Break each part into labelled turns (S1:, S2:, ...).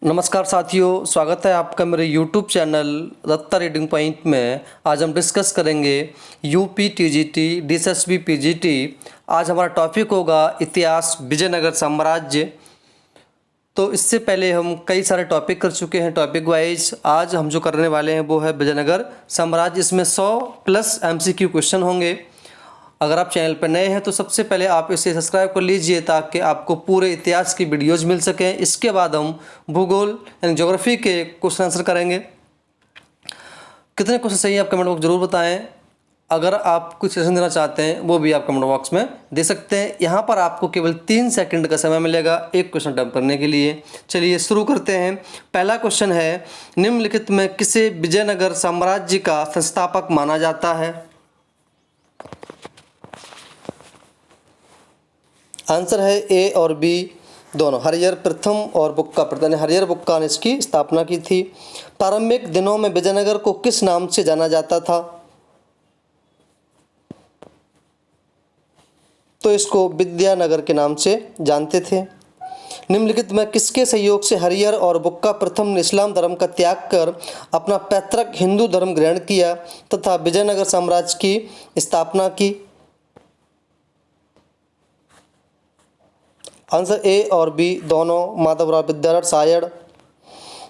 S1: नमस्कार साथियों, स्वागत है आपका मेरे YouTube channel Datta reading point में। आज हम डिस्कस करेंगे यूपी टीजीटी DSSB पीजीटी। आज हमारा टॉपिक होगा इतिहास विजयनगर साम्राज्य। तो इससे पहले हम कई सारे टॉपिक कर चुके हैं टॉपिक वाइज। आज हम जो करने वाले हैं वो है विजयनगर साम्राज्य। इसमें 100+ MCQ क्वेश्चन होंगे। अगर आप चैनल पर नए हैं तो सबसे पहले आप इसे सब्सक्राइब कर लीजिए ताकि आपको पूरे इतिहास की वीडियोज़ मिल सकें। इसके बाद हम भूगोल यानी ज्योग्राफी के क्वेश्चन आंसर करेंगे। कितने क्वेश्चन सही है आप कमेंट बॉक्स जरूर बताएं। अगर आप कुछ सजेशन देना चाहते हैं वो भी आप कमेंट बॉक्स में दे सकते हैं। यहाँ पर आपको केवल 3 सेकंड का समय मिलेगा एक क्वेश्चन अटेम्प्ट करने के लिए। चलिए शुरू करते हैं। पहला क्वेश्चन है, निम्नलिखित में किसे विजयनगर साम्राज्य का संस्थापक माना जाता है? आंसर है ए और बी दोनों। हरिहर प्रथम और बुक्का प्रथम। हरिहर बुक्का ने इसकी स्थापना की थी। प्रारंभिक दिनों में विजयनगर को किस नाम से जाना जाता था? तो इसको विद्यानगर के नाम से जानते थे। निम्नलिखित में किसके सहयोग से हरिहर और बुक्का प्रथम ने इस्लाम धर्म का त्याग कर अपना पैतृक हिंदू धर्म ग्रहण किया तथा विजयनगर साम्राज्य की स्थापना की? आंसर ए और बी दोनों। माधवराव विद्याधर सायण।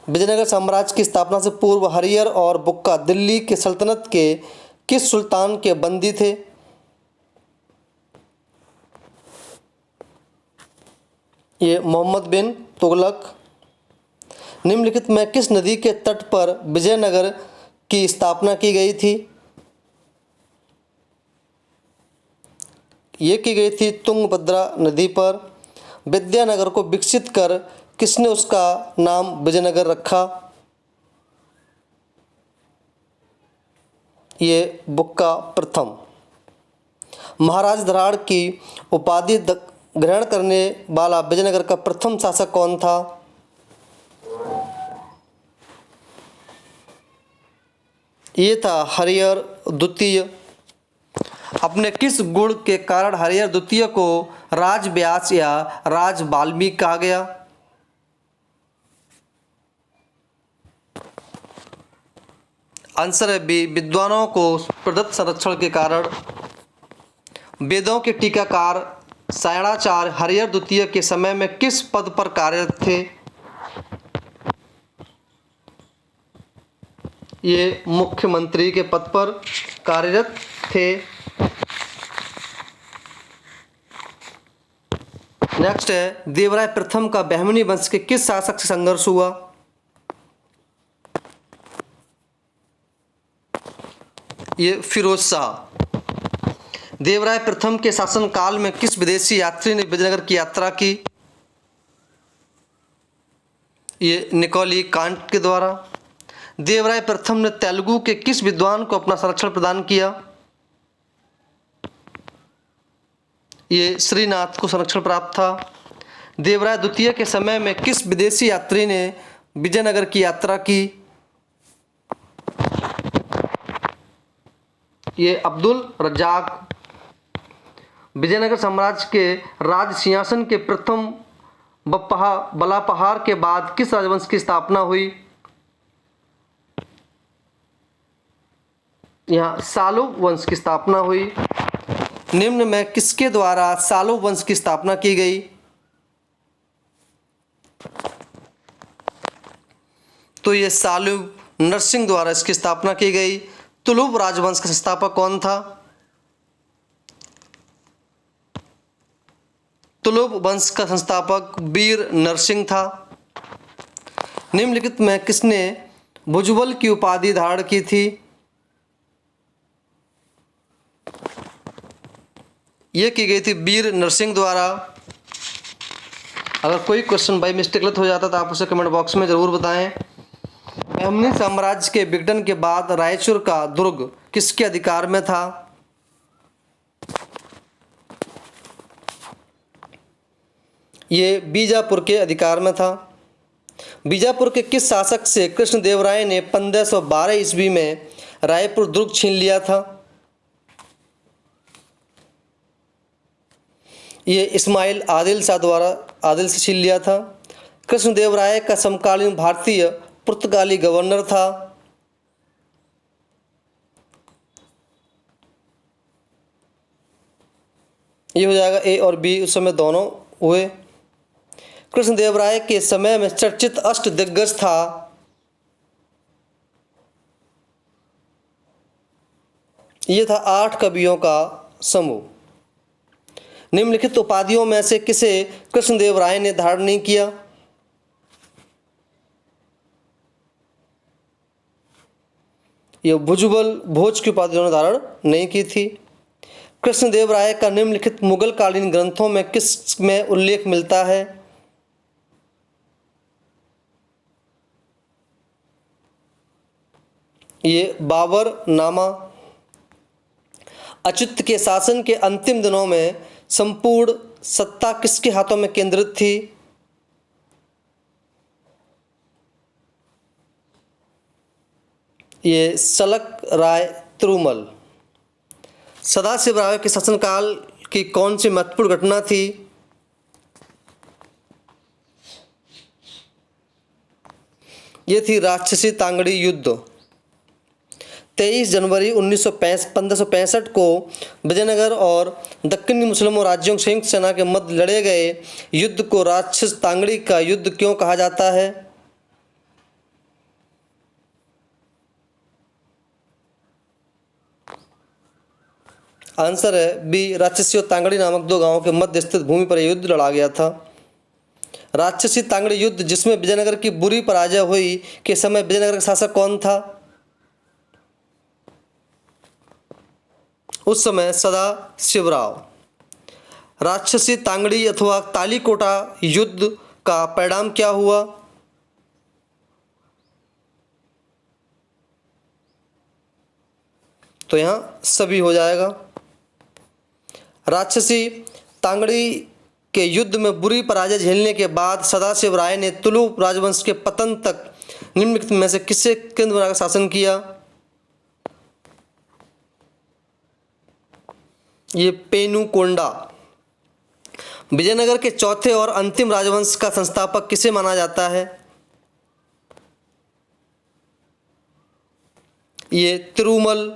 S1: विजयनगर साम्राज्य की स्थापना से पूर्व हरिहर और बुक्का दिल्ली के सल्तनत के किस सुल्तान के बंदी थे? ये मोहम्मद बिन तुगलक। निम्नलिखित में किस नदी के तट पर विजयनगर की स्थापना की गई थी? ये की गई थी तुंगभद्रा नदी पर। विद्यानगर को विकसित कर किसने उसका नाम विजयनगर रखा? ये बुक्का प्रथम। महाराज धराड़ की उपाधि ग्रहण करने वाला विजयनगर का प्रथम शासक कौन था? ये था हरिहर द्वितीय। अपने किस गुण के कारण हरिहर द्वितीय को राजव्यास या राज वाल्मीकि कहा गया? आंसर है बी विद्वानों को प्रदत्त संरक्षण के कारण। वेदों के टीकाकार सायणाचार्य हरिहर द्वितीय के समय में किस पद पर कार्यरत थे? ये मुख्यमंत्री के पद पर कार्यरत थे। नेक्स्ट है, देवराय प्रथम का बहमनी वंश के किस शासक से संघर्ष हुआ? ये फिरोज शाह। देवराय प्रथम के शासनकाल में किस विदेशी यात्री ने विजयनगर की यात्रा की? ये निकोली कांट के द्वारा। देवराय प्रथम ने तेलुगु के किस विद्वान को अपना संरक्षण प्रदान किया? ये श्रीनाथ को संरक्षण प्राप्त था। देवराय द्वितीय के समय में किस विदेशी यात्री ने विजयनगर की यात्रा की? ये अब्दुल रज्जाक। विजयनगर साम्राज्य के राज सिंहासन के प्रथम बलापहार के बाद किस राजवंश की स्थापना हुई? यहाँ सालुब वंश की स्थापना हुई। निम्न में किसके द्वारा सालुब वंश की स्थापना की गई? तो ये सालुब नरसिंह द्वारा इसकी स्थापना की गई। तुलुब राजवंश का संस्थापक कौन था? तुलुब वंश का संस्थापक वीर नरसिंह था। निम्नलिखित में किसने भुजबल की उपाधि धारण की थी? यह की गई थी वीर नरसिंह द्वारा। अगर कोई क्वेश्चन बाई मिस्टेक गलत हो जाता तो आप उसे कमेंट बॉक्स में ज़रूर बताएं। बहमनी साम्राज्य के विघटन के बाद रायचूर का दुर्ग किसके अधिकार में था? ये बीजापुर के अधिकार में था। बीजापुर के किस शासक से कृष्णदेवराय ने 1512 ईस्वी में रायपुर दुर्ग छीन लिया था? ये इस्माइल आदिल शाह द्वारा आदिल से छीन लिया था। कृष्णदेव राय का समकालीन भारतीय पुर्तगाली गवर्नर था। ये हो जाएगा ए और बी, उस समय दोनों हुए। कृष्णदेव राय के समय में चर्चित अष्टदिग्गज था। ये था 8 कवियों का समूह। निम्नलिखित उपाधियों में से किसे कृष्णदेव राय ने धारण नहीं किया? यह भुजबल भोज की उपाधि उन्होंने धारण नहीं की थी। कृष्णदेव राय का निम्नलिखित मुगल कालीन ग्रंथों में किस में उल्लेख मिलता है? ये बाबर नामा। अच्युत के शासन के अंतिम दिनों में संपूर्ण सत्ता किसके हाथों में केंद्रित थी? ये सलक राय तिरुमल। सदाशिव राय के शासनकाल की कौन सी महत्वपूर्ण घटना थी? ये थी राक्षसी तांगड़ी युद्ध। 23 जनवरी 1565 को विजयनगर और दक्कनी मुस्लिमों राज्यों की संयुक्त सेना के मध्य लड़े गए युद्ध को राक्षस तांगड़ी का युद्ध क्यों कहा जाता है? आंसर है बी, राक्षसी और तांगड़ी नामक 2 गांवों के मध्य स्थित भूमि पर युद्ध लड़ा गया था। राक्षसी तांगड़ी युद्ध जिसमें विजयनगर की बुरी पराजय हुई के समय विजयनगर का शासक कौन था? उस समय सदाशिवराव। राक्षसी तांगड़ी अथवा तालीकोटा युद्ध का परिणाम क्या हुआ? तो यहाँ सभी हो जाएगा। राक्षसी तांगड़ी के युद्ध में बुरी पराजय झेलने के बाद सदाशिव राय ने तुलु राजवंश के पतन तक निम्नलिखित में से किसे केंद्र बनाकर शासन किया? ये पेनुकोंडा। विजयनगर के चौथे और अंतिम राजवंश का संस्थापक किसे माना जाता है? ये तिरुमल।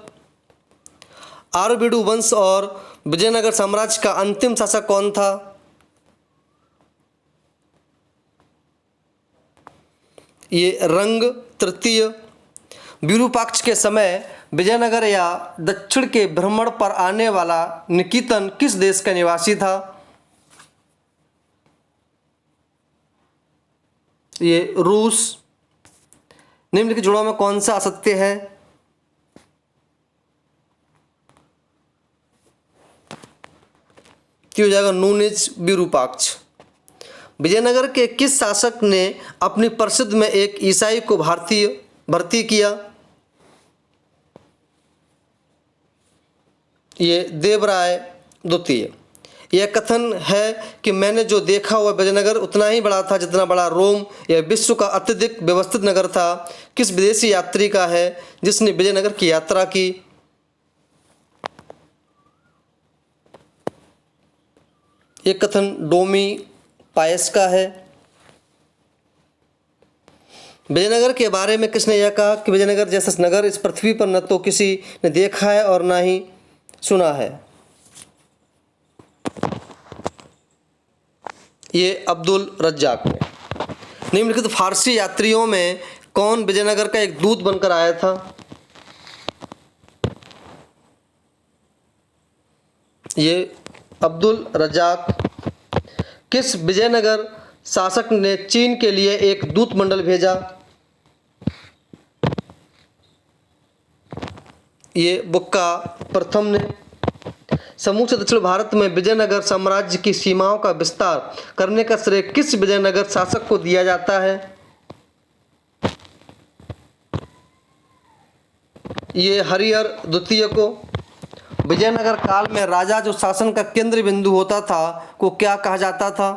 S1: आरबीडू वंश और विजयनगर साम्राज्य का अंतिम शासक कौन था? ये रंग तृतीय। विरूपाक्ष के समय विजयनगर या दक्षिण के भ्रमण पर आने वाला निकितन किस देश का निवासी था? ये रूस। निम्नलिखित जोड़ों में कौन सा असत्य है? हो जाएगा नूनिज विरूपाक्ष। विजयनगर के किस शासक ने अपनी परिषद में एक ईसाई को भर्ती किया? ये देवराय द्वितीय। यह कथन है कि मैंने जो देखा वह विजयनगर उतना ही बड़ा था जितना बड़ा रोम यह विश्व का अत्यधिक व्यवस्थित नगर था। किस विदेशी यात्री का है जिसने विजयनगर की यात्रा की? ये कथन डोमी पायस का है। विजयनगर के बारे में किसने यह कहा कि विजयनगर जैसा नगर इस पृथ्वी पर न तो किसी ने देखा है और न ही सुना है? ये अब्दुल रज्जाक ने। निम्नलिखित फारसी यात्रियों में कौन विजयनगर का एक दूत बनकर आया था? ये अब्दुल रज्जाक। किस विजयनगर शासक ने चीन के लिए एक दूत मंडल भेजा? ये बुक्का प्रथम ने। समूचे दक्षिण भारत में विजयनगर साम्राज्य की सीमाओं का विस्तार करने का श्रेय किस विजयनगर शासक को दिया जाता है? ये हरिहर द्वितीय को। विजयनगर काल में राजा जो शासन का केंद्र बिंदु होता था को क्या कहा जाता था?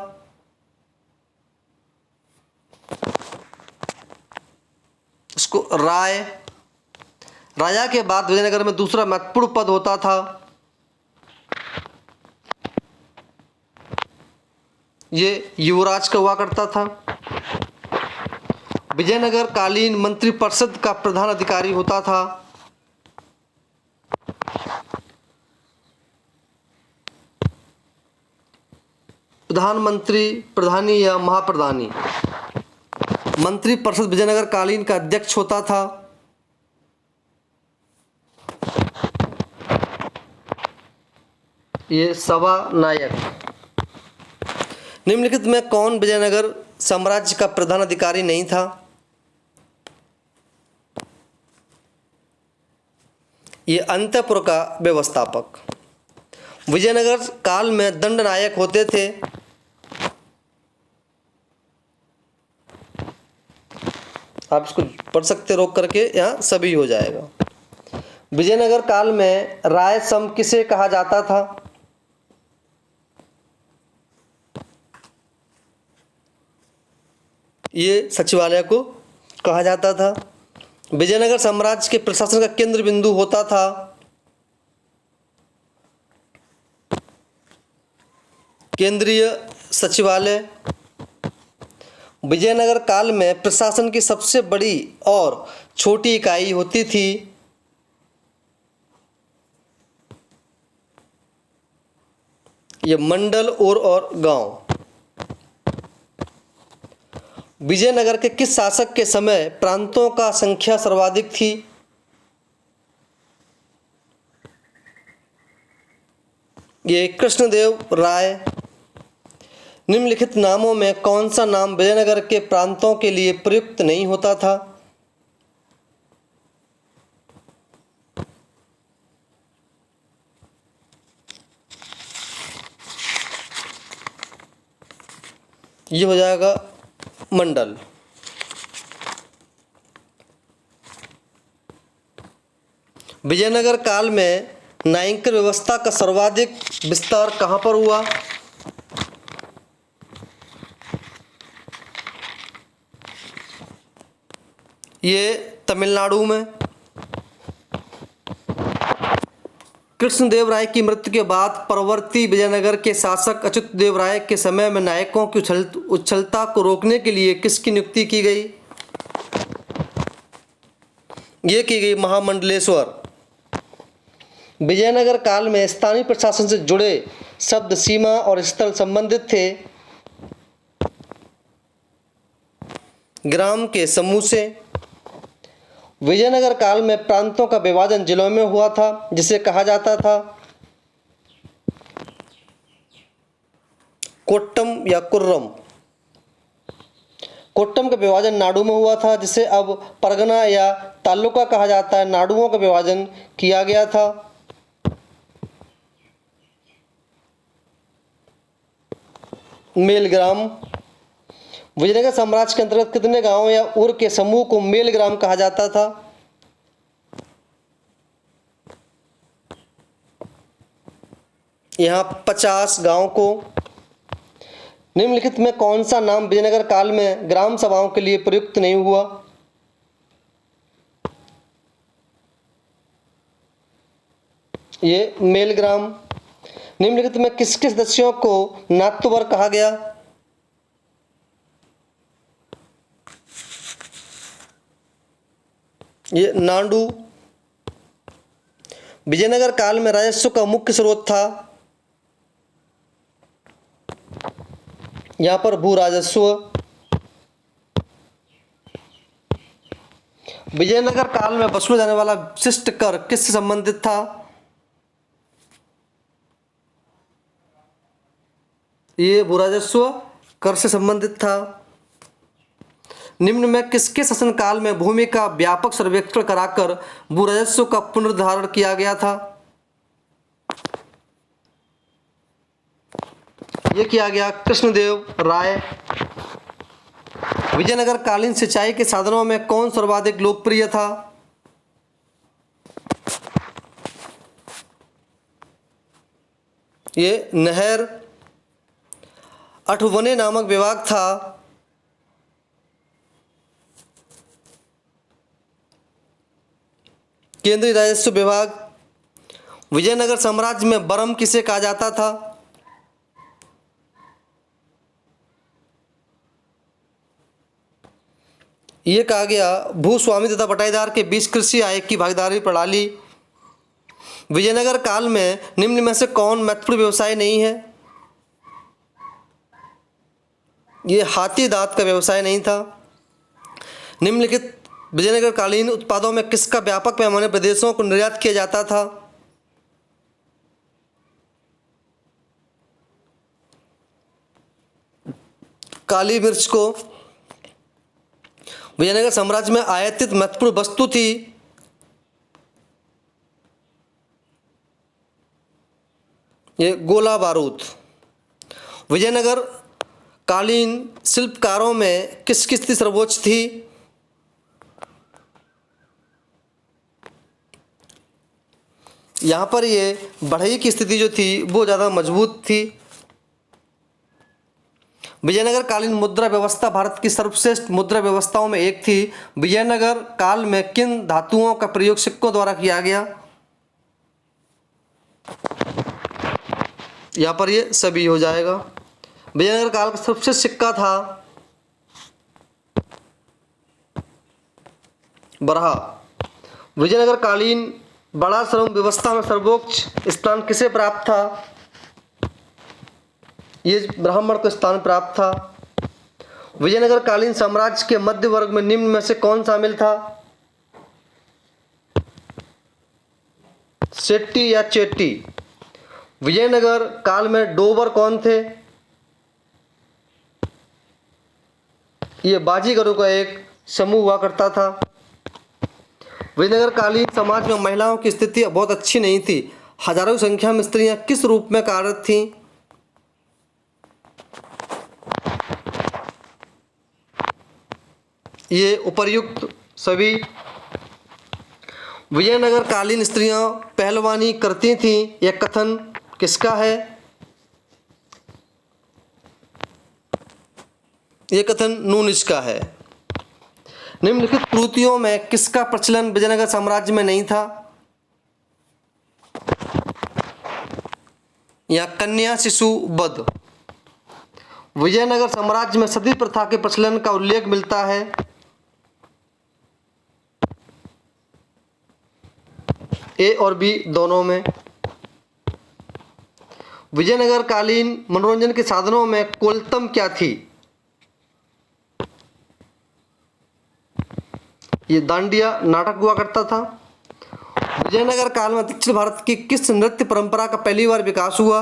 S1: उसको राय। राजा के बाद विजयनगर में दूसरा महत्वपूर्ण पद होता था ये युवराज का हुआ करता था। विजयनगर कालीन मंत्रिपरिषद का प्रधान अधिकारी होता था? प्रधानमंत्री, प्रधानी या महाप्रधानी? मंत्रिपरिषद विजयनगर कालीन का अध्यक्ष होता था? ये सभा नायक। निम्नलिखित में कौन विजयनगर साम्राज्य का प्रधान अधिकारी नहीं था? ये अंतःपुर का व्यवस्थापक। विजयनगर काल में दंड नायक होते थे? आप इसको पढ़ सकते रोक करके, यहाँ सभी हो जाएगा। विजयनगर काल में राय सम किसे कहा जाता था? ये सचिवालय को कहा जाता था। विजयनगर साम्राज्य के प्रशासन का केंद्र बिंदु होता था? केंद्रीय सचिवालय। विजयनगर काल में प्रशासन की सबसे बड़ी और छोटी इकाई होती थी? ये मंडल और गांव। विजयनगर के किस शासक के समय प्रांतों का संख्या सर्वाधिक थी? ये कृष्णदेव राय। निम्नलिखित नामों में कौन सा नाम विजयनगर के प्रांतों के लिए प्रयुक्त नहीं होता था? ये हो जाएगा मंडल। विजयनगर काल में न्यायिक व्यवस्था का सर्वाधिक विस्तार कहाँ पर हुआ? ये तमिलनाडु में। कृष्णदेव राय की मृत्यु के बाद परवर्ती विजयनगर के शासक अच्युत देव राय के समय में नायकों की उच्छलता को रोकने के लिए किसकी नियुक्ति की गई? ये की गई महामंडलेश्वर। विजयनगर काल में स्थानीय प्रशासन से जुड़े शब्द सीमा और स्थल संबंधित थे? ग्राम के समूह से। विजयनगर काल में प्रांतों का विभाजन जिलों में हुआ था, जिसे कहा जाता था कोट्टम या कुर्रम। कोट्टम का विभाजन नाडु में हुआ था, जिसे अब परगना या तालुका कहा जाता है। नाडुओं का विभाजन किया गया था। मेलग्राम। विजयनगर साम्राज्य के अंतर्गत कितने गांव या उर के समूह को मेलग्राम कहा जाता था? यहाँ 50 गांव को। निम्नलिखित में कौन सा नाम विजयनगर काल में ग्राम सभाओं के लिए प्रयुक्त नहीं हुआ? ये मेलग्राम। निम्नलिखित में किस किस सदस्यों को नाट्यवर कहा गया? ये नाडू। विजयनगर काल में राजस्व का मुख्य स्रोत था? यहां पर भू राजस्व। विजयनगर काल में वसूला जाने वाला विशिष्ट कर किससे संबंधित था? ये भू राजस्व कर से संबंधित था। निम्न में किसके शासनकाल में भूमि का व्यापक सर्वेक्षण कराकर भू राजस्व का पुनर्धारण किया गया था? यह किया गया कृष्णदेव राय। विजयनगर कालीन सिंचाई के साधनों में कौन सर्वाधिक लोकप्रिय था? ये नहर। अठवने नामक विभाग था। केंद्रीय राजस्व विभाग। विजयनगर साम्राज्य में बरम किसे कहा जाता था? ये कहा गया भूस्वामी तथा बटाईदार के बीच कृषि आय की भागीदारी प्रणाली। विजयनगर काल में निम्न में से कौन महत्वपूर्ण व्यवसाय नहीं है? ये हाथी दांत का व्यवसाय नहीं था। निम्नलिखित विजयनगर कालीन उत्पादों में किसका व्यापक पैमाने पर विदेशों को निर्यात किया जाता था? काली मिर्च को विजयनगर साम्राज्य में आयातित महत्वपूर्ण वस्तु थी। ये गोला बारूद। विजयनगर कालीन शिल्पकारों में किसकी स्थिति सर्वोच्च थी? यहाँ पर ये बढ़ई की स्थिति जो थी वो ज़्यादा मजबूत थी। विजयनगर कालीन मुद्रा व्यवस्था भारत की सर्वश्रेष्ठ मुद्रा व्यवस्थाओं में एक थी। विजयनगर काल में किन धातुओं का प्रयोग सिक्कों द्वारा किया गया? यहाँ पर ये सभी हो जाएगा। विजयनगर काल का सर्वश्रेष्ठ सिक्का था बरहा। विजयनगर कालीन बड़ा श्रम व्यवस्था में सर्वोच्च स्थान किसे प्राप्त था? ये ब्राह्मण को स्थान प्राप्त था। विजयनगर कालीन साम्राज्य के मध्य वर्ग में निम्न में से कौन शामिल था? शेट्टी या चेट्टी। विजयनगर काल में डोबर कौन थे? ये बाजीगरों का एक समूह हुआ करता था। विजयनगर कालीन समाज में महिलाओं की स्थिति बहुत अच्छी नहीं थी। हजारों की संख्या में स्त्रियां किस रूप में कार्यरत थीं? ये उपर्युक्त सभी। विजयनगर कालीन स्त्रियां पहलवानी करती थीं। यह कथन किसका है? यह कथन नूनिश का है। निम्नलिखित कृतियों में किसका प्रचलन विजयनगर साम्राज्य में नहीं था? या कन्या शिशु वध। विजयनगर साम्राज्य में सती प्रथा के प्रचलन का उल्लेख मिलता है। ए और बी दोनों में। विजयनगर कालीन मनोरंजन के साधनों में कोलतम क्या थी? ये दांडिया नाटक हुआ करता था। विजयनगर काल में दक्षिण भारत की किस नृत्य परंपरा का पहली बार विकास हुआ?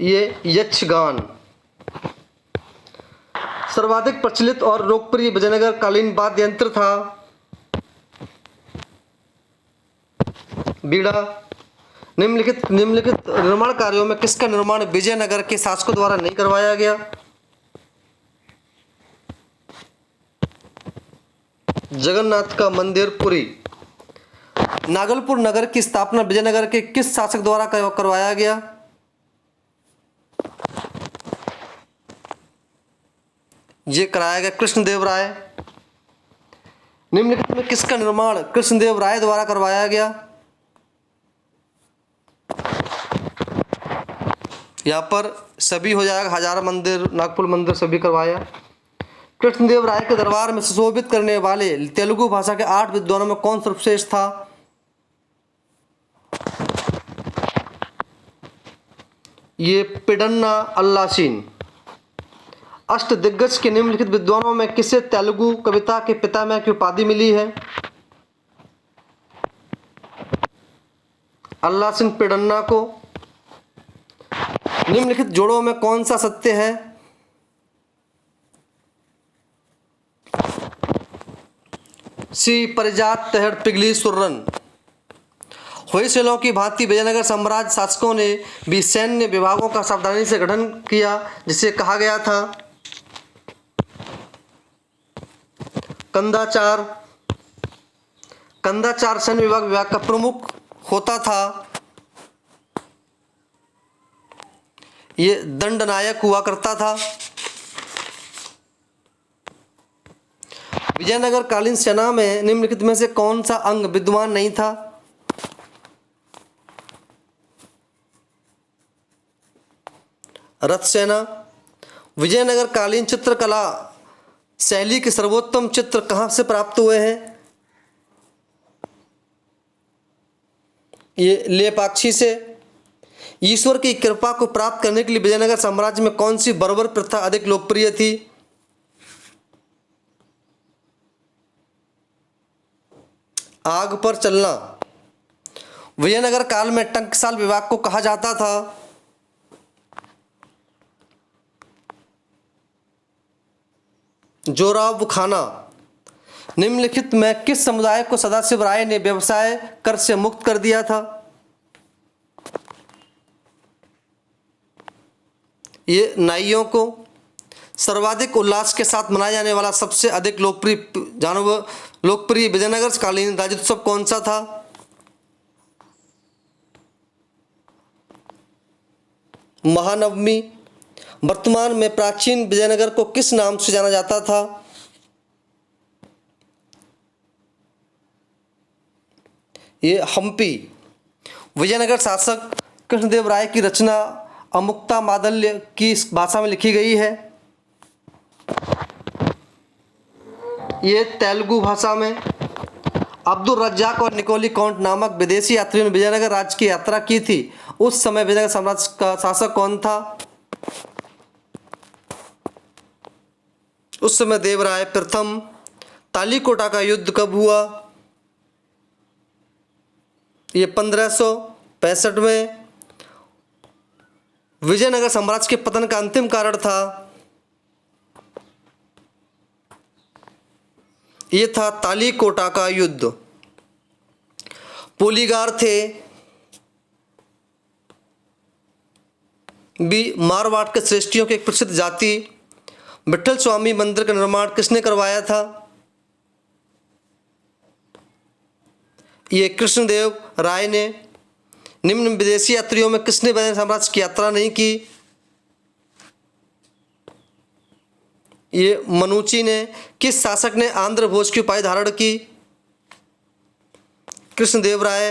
S1: ये यक्षगान। सर्वाधिक प्रचलित और लोकप्रिय विजयनगर कालीन वाद्य यंत्र था बीड़ा। निम्नलिखित निर्माण कार्यों में किसका निर्माण विजयनगर के शासकों द्वारा नहीं करवाया गया? जगन्नाथ का मंदिर पुरी। नागलपुर नगर की स्थापना विजयनगर के किस शासक द्वारा करवाया गया? ये कराया गया कृष्णदेव राय। निम्नलिखित में किसका निर्माण कृष्णदेव राय द्वारा करवाया गया? यहाँ पर सभी हो जाएगा। हजार मंदिर, नागपुर मंदिर सभी करवाया। कृष्णदेव राय के दरबार में सुशोभित करने वाले तेलुगु भाषा के 8 विद्वानों में कौन सर्वश्रेष्ठ था? ये पिडन्ना अल्लासीन। अष्टदिग्गज के निम्नलिखित विद्वानों में किसे तेलुगु कविता के पितामह की उपाधि मिली है? अल्लासीन पिडन्ना को। निम्नलिखित जोड़ों में कौन सा सत्य है? सी परिजात तहड़ पिघली सुर्रन। होयसलों की भांति विजयनगर साम्राज्य शासकों ने भी सैन्य विभागों का सावधानी से गठन किया, जिसे कहा गया था कंदाचार। कंदाचार सैन्य विभाग का प्रमुख होता था। ये दंडनायक हुआ करता था। विजयनगर कालीन सेना में निम्नलिखित में से कौन सा अंग विद्यमान नहीं था? रथ सेना। विजयनगर कालीन चित्रकला शैली के सर्वोत्तम चित्र कहाँ से प्राप्त हुए हैं? ये लेपाक्षी से। ईश्वर की कृपा को प्राप्त करने के लिए विजयनगर साम्राज्य में कौन सी बर्बर प्रथा अधिक लोकप्रिय थी? आग पर चलना। विजयनगर काल में टंकसाल विभाग को कहा जाता था? जोराव खाना। निम्नलिखित में किस समुदाय को सदाशिव राय ने व्यवसाय कर से मुक्त कर दिया था? ये नाइयों को। सर्वाधिक उल्लास के साथ मनाया जाने वाला सबसे अधिक लोकप्रिय विजयनगर कालीन राज्योत्सव कौन सा था? महानवमी। वर्तमान में प्राचीन विजयनगर को किस नाम से जाना जाता था? ये हम्पी। विजयनगर शासक कृष्णदेव राय की रचना अमुक्ता मादल्य की भाषा में लिखी गई है? ये तेलुगु भाषा में। अब्दुल रज्जाक और निकोली काउंट नामक विदेशी यात्रियों ने विजयनगर राज्य की यात्रा की थी। उस समय विजयनगर साम्राज्य का शासक कौन था? उस समय देवराय प्रथम। तालीकोटा का युद्ध कब हुआ? ये 1565 में। विजयनगर साम्राज्य के पतन का अंतिम कारण था? ये था तालीकोटा का युद्ध। पोलीगार थे भी मारवाड़ के श्रेष्ठियों की एक प्रसिद्ध जाति। विठल स्वामी मंदिर का निर्माण किसने करवाया था? ये कृष्णदेव राय ने। निम्न विदेशी यात्रियों में किसने विजयनगर साम्राज्य की यात्रा नहीं की? ये मनुची ने। किस शासक ने आंध्र भोज की उपाधि धारण की? कृष्णदेव राय।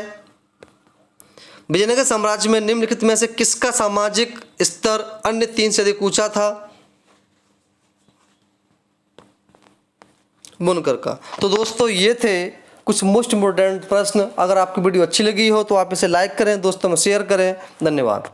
S1: विजयनगर साम्राज्य में निम्नलिखित में से किसका सामाजिक स्तर अन्य 3 से अधिक ऊंचा था? बुनकर का। तो दोस्तों ये थे कुछ मोस्ट इम्पोर्टेंट प्रश्न। अगर आपकी वीडियो अच्छी लगी हो तो आप इसे लाइक करें, दोस्तों में शेयर करें। धन्यवाद।